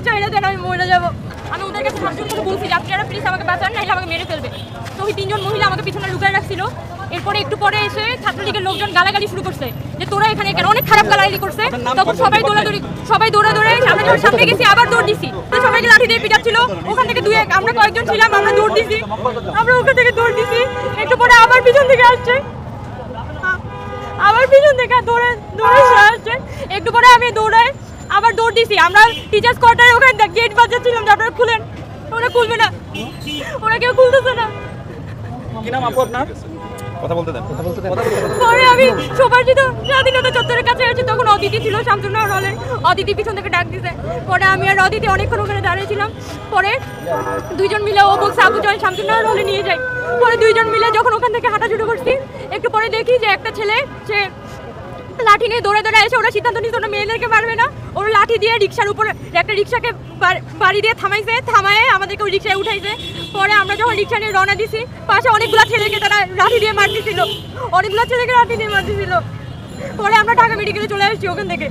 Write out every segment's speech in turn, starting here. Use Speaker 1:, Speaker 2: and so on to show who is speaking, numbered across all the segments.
Speaker 1: ওরা চাইলে দেন আমি মরে যাবো। আমি ওদের কাছে হাত জোর করে বলছি যে আপনারা প্লিজ আমাকে বাঁচান, নাহলে আমাকে মেরে ফেলবে। তো ওই 3 জন মহিলা আমাকে পিছনে লুকায় রাখছিল। এরপরে একটু পরে এসে ছাত্রলীগের লোকজন গালাগালি শুরু করছে যে তোরা এখানে কেন, অনেক খারাপ গালাগালি করছে। তখন সবাই দৌড়াদৌড়ি আমরা যখন সামনে গেছি আবার দৌড় দিছি, তো সবাইকে লাঠি দিয়ে পিটাচ্ছিল। ওখান থেকে আমরা কয়েকজন ছিলাম, আমরা দৌড় দিছি, আমরা ওখান থেকে দৌড় দিছি। একটু পরে আবার পিছন থেকে আসছে, আবার পিছন থেকে দৌড়ে আসছে। একটু পরে আমি আবার দৌড় দিছি। আমরা টিচার্স কোয়ার্টারে ওখানে গেট বাজাচ্ছিলাম যে আপনারা খুলেন, ওরা খুলবে না, ওরা কেউ খুলতেছে না।
Speaker 2: কি নাম আপু আপনার? কথা বলতে দেন।
Speaker 1: পরে আমি সুভাষিত স্বাধীনতা চত্বরের কাছে এসেছি, তখন অদিতি ছিল শামসুন্নাহর হলের। অদিতি পিছন থেকে ডাক দিছে। পরে আমি আর অদিতি অনেকক্ষণ ওখানে দাঁড়িয়েছিলাম। পরে 2 জন মিলে ও বলছে আপু চল শামসুন্নাহর হলে নিয়ে যাই। পরে 2 জন মিলে যখন ওখান থেকে হাঁটা শুরু করছি, একটু পরে দেখি যে একটা ছেলে সে লাঠি নিয়ে দৌড়ে এসে, ওরা সিদ্ধান্ত নিচ্ছে ওরা মেয়েদেরকে মারবে না, ওরা লাঠি দিয়ে রিক্সার উপরে একটা রিক্সাকে বাড়ি দিয়ে থামায় আমাদেরকে ওই রিক্সায় উঠাইছে। পরে আমরা যখন রিক্সা নিয়ে রওনা দিছি, পাশে অনেকগুলো ছেলেকে তারা লাঠি দিয়ে মারতেছিল, পরে আমরা ঢাকা মেডিকেলে চলে আসছি ওখান থেকে।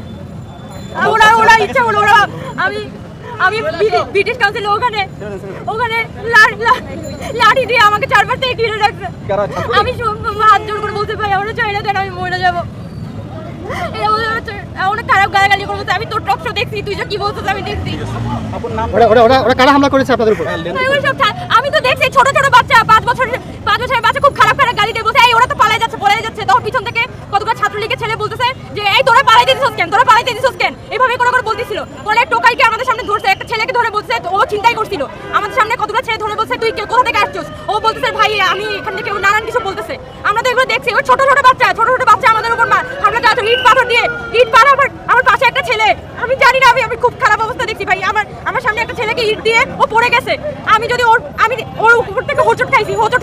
Speaker 1: ওরা ইচ্ছা হলো আমি ব্রিটিশ কাউন্সিলে ওখানে লাঠি দিয়ে আমাকে 4 থেকে ঘিরে রাখছে। আমি হাত জোর করে বলতে পারি ওরা চাইলে দেন আমি মরে যাবো। অনেক খারাপ গালাগালি করছে। আমি তোর টক শো দেখছি, তুই যে কি বলছিস আমি দেখছি।
Speaker 3: ওরা কারা হামলা করেছে আপনাদের উপর?
Speaker 1: আমি তো দেখছি ছোট বাচ্চা, 5 বছরের বাচ্চা খুব খারাপ গালি দিয়ে বলছে এই ওরা তো পালাই যাচ্ছে। তখন পিছন থেকে কতগুলো ছাত্রলীগের ছেলে বলতেছে যে এই তোরা পালাইতে দিছিস কেন, এইভাবে করে বলতেছিল। পরে টোকাইকে আমাদের সামনে ধরছে, একটা ছেলেকে ধরে বলছে ও চিন্তাই করছিল। আমাদের সামনে কতগুলো ছেলে ধরে বলছে তুই কোথা থেকে আসছিস, ও বলতেছে ভাই আমি এখান থেকে, নানান কিছু বলতেছে। আমরা তো এগুলো দেখছি। ওই ছোট বাচ্চা আমাদের উপর হামলা চালাচ্ছে ইট পাথর আমার পাশে একটা ছেলে, আমি জানি না, আমি খুব খারাপ অবস্থা দেখছি ভাই। আমার সামনে একটা ছেলেকে ইট দিয়ে ও পড়ে গেছে। আমি ওর উপর থেকে হোঁচট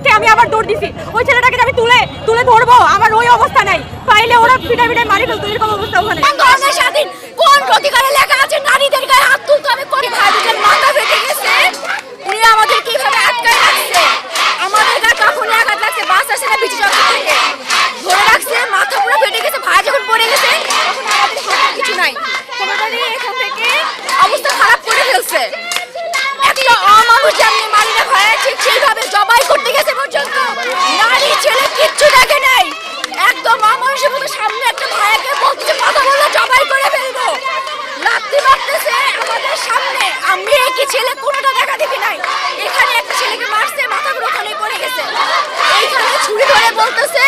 Speaker 1: খেয়ে আমি আবার দৌড় দিছি। ওই ছেলেটাকে আমি তুলে ধরবো, আমার ওই অবস্থা নাই, পাইলে ওরা পিটাই মারি ফেলতো, এরকম অবস্থা ওখানে।
Speaker 4: স্বাধীন কোন অধিকারে লেখা আছে নারীদের গায়ে হাত তুলতে হবে? কোন ভাইদের মাথা ফেটে গেছে, উনি আমাদের কিভাবে আটকায় রাখছে? আমাদের গায়ে তখন আঘাত লাগছে, বাস আসে না পিছু থেকে ধরে রাখছে, মাথা পুরো ফেটে গেছে। ভাই যখন পড়ে গেছে তখন আমাদের হাতে কিছু নাই, কোনোটারই এখান থেকে অবস্থা খারাপ করে ফেলছে। একটা অমানুষ যেমনি মারিনা ভাইয়া ঠিক সেইভাবে জবাই করতে গেছে পর্যন্ত নারী ছেলে কিচ্ছু দেখে নাই। একদম অমানুষের মতো সামনে একটা ভাইয়াকে বলছে কথা বললে জবাই করে ফেলবো, লাথি মারতেছে আমাদের সামনে। আমি কি ছেলে কোনোটা দেখা দেখি নাই। এখানে একটা ছেলেকে মারছে, মাথাগুলো ওখানে পড়ে গেছে। এইখানে ছুরি ধরে বলতেছে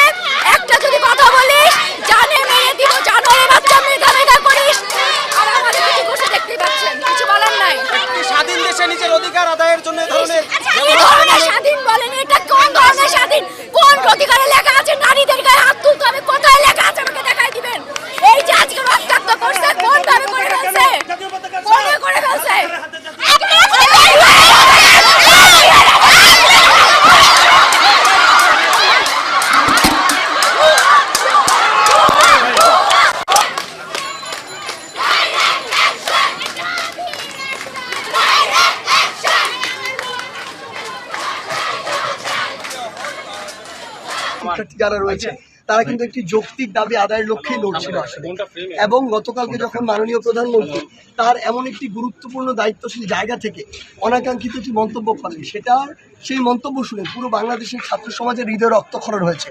Speaker 4: একটা যদি কথা বলিস জানে মেরে দিব, জানোয়ারের বাচ্চা মেধা করিস। আর আমাদের কিছু করতে দেখতেই পাচ্ছেন, কিছু বলার নাই।
Speaker 2: স্বাধীন দেশে নিজের অধিকার আদায়ের জন্য এই ধরনের
Speaker 4: স্বাধীন বলেন, এটা কোন ধরনের স্বাধীন? কোন অধিকারে লেখা আছে নারীদের গায়ে হাত তুলতে হবে? কোথায় লেখা আছে আমাকে দেখাই দিবেন। এই যে আজকে রক্তাক্ত করছে, কোন ভাবে করে ফেলছে?
Speaker 3: শিক্ষার্থী যারা রয়েছে তারা কিন্তু একটি যৌক্তিক দাবি আদায়ের লক্ষ্যেই লড়ছিল আসলে। এবং গতকালকে যখন মাননীয় প্রধানমন্ত্রী তার এমন একটি গুরুত্বপূর্ণ দায়িত্বশীল জায়গা থেকে অনাকাঙ্ক্ষিত একটি মন্তব্য করেন, সেই মন্তব্য শুনে পুরো বাংলাদেশের ছাত্র সমাজের হৃদয় রক্তক্ষরণ হয়েছে।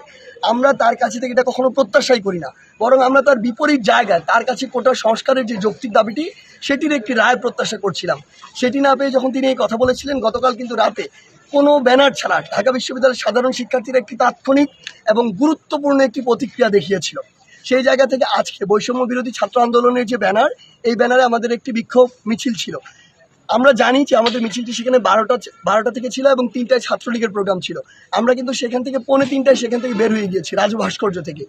Speaker 3: আমরা তার কাছে থেকে এটা কখনো প্রত্যাশাই করি না, বরং আমরা তার বিপরীত জায়গায় তার কাছে কোটা সংস্কারের যে যৌক্তিক দাবিটি সেটির একটি রায় প্রত্যাশা করছিলাম। সেটি না পেয়ে যখন তিনি এই কথা বলেছিলেন, গতকাল কিন্তু রাতে কোনো ব্যানার ছাড়া ঢাকা বিশ্ববিদ্যালয়ের সাধারণ শিক্ষার্থীরা একটি তাৎক্ষণিক এবং গুরুত্বপূর্ণ একটি প্রতিক্রিয়া দেখিয়েছিল। সেই জায়গা থেকে আজকে বৈষম্য বিরোধী ছাত্র আন্দোলনের যে ব্যানার, এই ব্যানারে আমাদের একটি বিক্ষোভ মিছিল ছিল। আমরা জানি যে আমাদের মিছিলটি সেখানে 12টা থেকে ছিল এবং 3টায় ছাত্রলীগের প্রোগ্রাম ছিল। আমরা কিন্তু সেখান থেকে 2:45 সেখান থেকে বের হয়ে গিয়েছি রাজু ভাস্কর্য থেকে।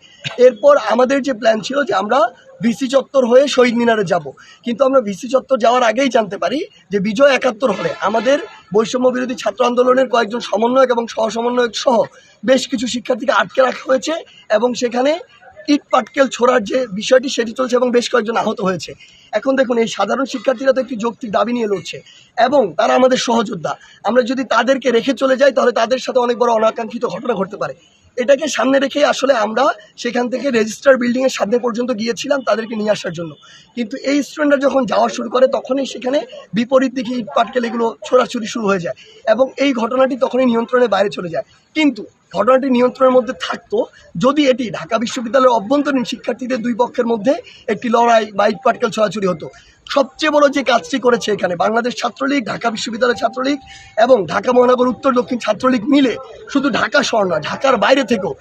Speaker 3: এরপর আমাদের যে প্ল্যান ছিল যে আমরা ভিসি চত্বর হয়ে শহীদ মিনারে যাব, কিন্তু আমরা ভিসি চত্বর যাওয়ার আগেই জানতে পারি যে বিজয় 71 হলে আমাদের বৈষম্য বিরোধী ছাত্র আন্দোলনের কয়েকজন সমন্বয়ক এবং সহ-সমন্বয়ক সহ বেশ কিছু শিক্ষার্থীকে আটকে রাখা হয়েছে এবং সেখানে ইট পাটকেল ছোড়ার যে বিষয়টি সেটি চলছে এবং বেশ কয়েকজন আহত হয়েছে। এখন দেখুন, এই সাধারণ শিক্ষার্থীরা তো একটি যৌক্তিক দাবি নিয়ে লড়ছে এবং তারা আমাদের সহযোদ্ধা। আমরা যদি তাদেরকে রেখে চলে যাই তাহলে তাদের সাথে অনেক বড় অনাকাঙ্ক্ষিত ঘটনা ঘটতে পারে। এটাকে সামনে রেখে আসলে আমরা সেখান থেকে রেজিস্ট্রার বিল্ডিংয়ের সামনে পর্যন্ত গিয়েছিলাম তাদেরকে নিয়ে আসার জন্য। কিন্তু এই স্টুডেন্টরা যখন যাওয়া শুরু করে তখনই সেখানে বিপরীত দিকে ইট পাটকেল এগুলো ছোড়াছুড়ি শুরু হয়ে যায় এবং এই ঘটনাটি তখনই নিয়ন্ত্রণের বাইরে চলে যায়। কিন্তু ঘটনাটি নিয়ন্ত্রণের মধ্যে থাকতো যদি এটি ঢাকা বিশ্ববিদ্যালয়ের অভ্যন্তরীণ শিক্ষার্থীদের দুই পক্ষের মধ্যে একটি লড়াই বা ইট পাটকেল ছোড়াছুড়ি হতো। সবচেয়ে বড় যে কাজটি করেছে এখানে বাংলাদেশ ছাত্রলীগ, ঢাকা বিশ্ববিদ্যালয় ছাত্রলীগ এবং ঢাকা মহানগর উত্তর দক্ষিণ ছাত্রলীগ মিলে শুধু ঢাকা শহর নয়, ঢাকার বাইরে থেকেও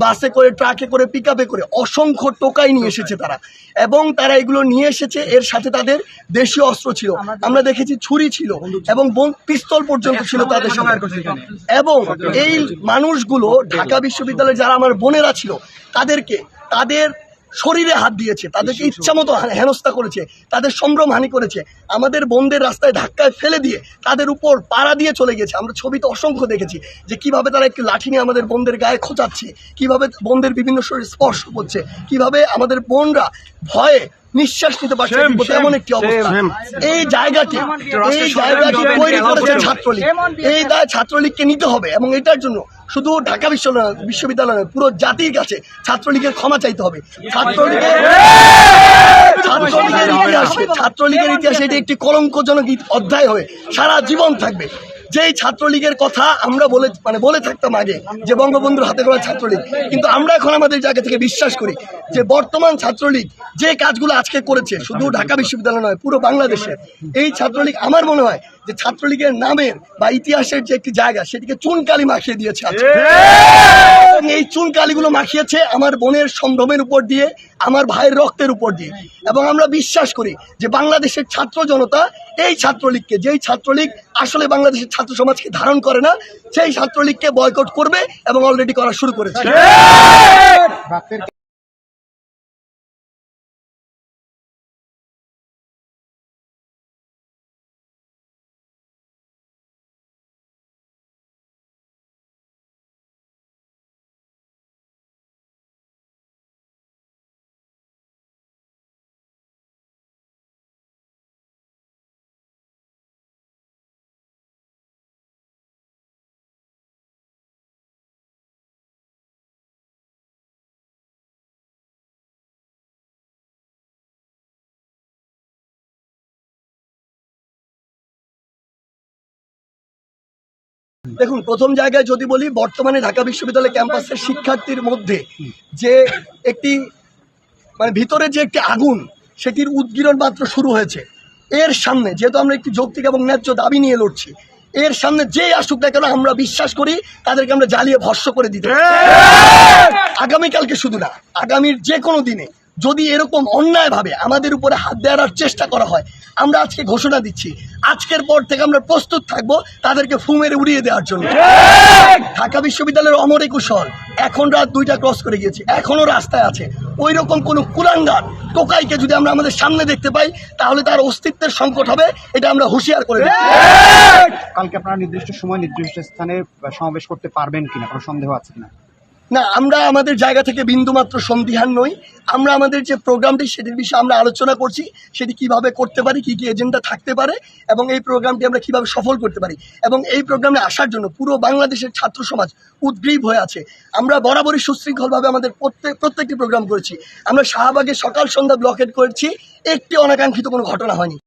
Speaker 3: বাসে করে, ট্রাকে করে, পিকআপে করে অসংখ্য টোকাই নিয়ে এসেছে তারা, এবং তারা এগুলো নিয়ে এসেছে। এর সাথে তাদের দেশীয় অস্ত্র ছিল, আমরা দেখেছি ছুরি ছিল এবং পিস্তল পর্যন্ত ছিল তাদের সাথে। এবং এই মানুষগুলো ঢাকা বিশ্ববিদ্যালয়ে যারা আমার বোনেরা ছিল তাদেরকে তাদের শরীরে হাত দিয়েছে, তাদেরকে ইচ্ছামতো হেনস্থা করেছে, তাদের সম্ভ্রমহানি করেছে, আমাদের বোনদের রাস্তায় ধাক্কায় ফেলে দিয়ে তাদের উপর পাড়া দিয়ে চলে গেছে। আমরা ছবিতে অসংখ্য দেখেছি যে কিভাবে তারা একটি লাঠি নিয়ে আমাদের বোনদের গায়ে খোঁচাচ্ছে, কিভাবে বোনদের বিভিন্ন শরীর স্পর্শ করছে, কিভাবে আমাদের বোনরা ভয়ে নিঃশ্বাস নিতে পারছে এমন একটি অবস্থা। এই জায়গাটি তৈরি করেছে ছাত্রলীগ, এই দায় ছাত্রলীগকে নিতে হবে এবং এটার জন্য শুধু ঢাকা বিশ্ববিদ্যালয় নয়, পুরো জাতির কাছে ছাত্রলীগের ক্ষমা চাইতে হবে। ছাত্রলীগের ইতিহাসে এটি একটি কলঙ্কজনক অধ্যায় হয়ে সারা জীবন থাকবে। যেই ছাত্রলীগের কথা আমরা বলে থাকতাম আগে যে বঙ্গবন্ধুর হাতে গড়া ছাত্রলীগ, কিন্তু আমরা এখন আমাদের জায়গা থেকে বিশ্বাস করি যে বর্তমান ছাত্রলীগ যে কাজগুলো আজকে করেছে শুধু ঢাকা বিশ্ববিদ্যালয় নয়, পুরো বাংলাদেশে এই ছাত্রলীগ আমার মনে হয় যে ছাত্রলীগের নামের বা ইতিহাসের যে একটি জায়গা সেটিকে চুনকালি মাখিয়ে দিয়েছে আজকে। এই চুনকালিগুলো মাখিয়েছে আমার বোনের সম্ভ্রমের উপর দিয়ে, আমার ভাইয়ের রক্তের উপর দিয়ে। এবং আমরা বিশ্বাস করি যে বাংলাদেশের ছাত্র জনতা এই ছাত্রলীগকে, যেই ছাত্রলীগ আসলে বাংলাদেশের ছাত্র সমাজকে ধারণ করে না, সেই ছাত্রলীগকে বয়কট করবে এবং অলরেডি করা শুরু করেছে। দেখুন, প্রথম জায়গায় যদি বলি, বর্তমানে ঢাকা বিশ্ববিদ্যালয় ক্যাম্পাসের শিক্ষার্থীর মধ্যে যে একটি ভিতরে যে একটি আগুন, সেটির উদ্গীরণ মাত্র শুরু হয়েছে। এর সামনে যেহেতু আমরা একটি যৌক্তিক এবং ন্যায্য দাবি নিয়ে লড়ছি, এর সামনে যে আসুক না কেন আমরা বিশ্বাস করি তাদেরকে আমরা জ্বালিয়ে ভস্ম করে দিতে। আগামীকালকে শুধু না, আগামীর যে কোনো দিনে যদি এরকম অন্যায়ভাবে আমাদের উপরে হাত দেওয়ার চেষ্টা করা হয়, আমরা আজকে ঘোষণা দিচ্ছি আজকের পর থেকে আমরা প্রস্তুত থাকবো তাদেরকে ফু মেরে উড়িয়ে দেওয়ার জন্য। ঢাকা বিশ্ববিদ্যালয়ের অমর একুশল এখন রাত 2টা ক্রস করে গিয়েছে, এখনো রাস্তায় আছে। ওই রকম কোনো কুলাঙ্গার টোকাইকে যদি আমরা আমাদের সামনে দেখতে পাই তাহলে তার অস্তিত্বের সংকট হবে, এটা আমরা হুঁশিয়ার করে দিচ্ছি।
Speaker 5: কালকে আপনারা নির্দিষ্ট সময় নির্দিষ্ট স্থানে সমাবেশ করতে পারবেন কিনা, কোনো সন্দেহ আছে কিনা?
Speaker 3: না, আমরা আমাদের জায়গা থেকে বিন্দুমাত্র সন্দিহান নই। আমরা আমাদের যে প্রোগ্রামটি সেটির বিষয়ে আমরা আলোচনা করছি, সেটি কিভাবে করতে পারি, কি কি এজেন্ডা থাকতে পারে এবং এই প্রোগ্রামটি আমরা কিভাবে সফল করতে পারি। এবং এই প্রোগ্রামে আসার জন্য পুরো বাংলাদেশের ছাত্র সমাজ উদ্গ্রীব হয়ে আছে। আমরা বরাবরই সুশৃঙ্খলভাবে আমাদের প্রত্যেকটি প্রোগ্রাম করেছি। আমরা শাহবাগে সকাল সন্ধ্যা ব্লকেট করেছি, একটি অনাকাঙ্ক্ষিত কোনো ঘটনা হয়নি।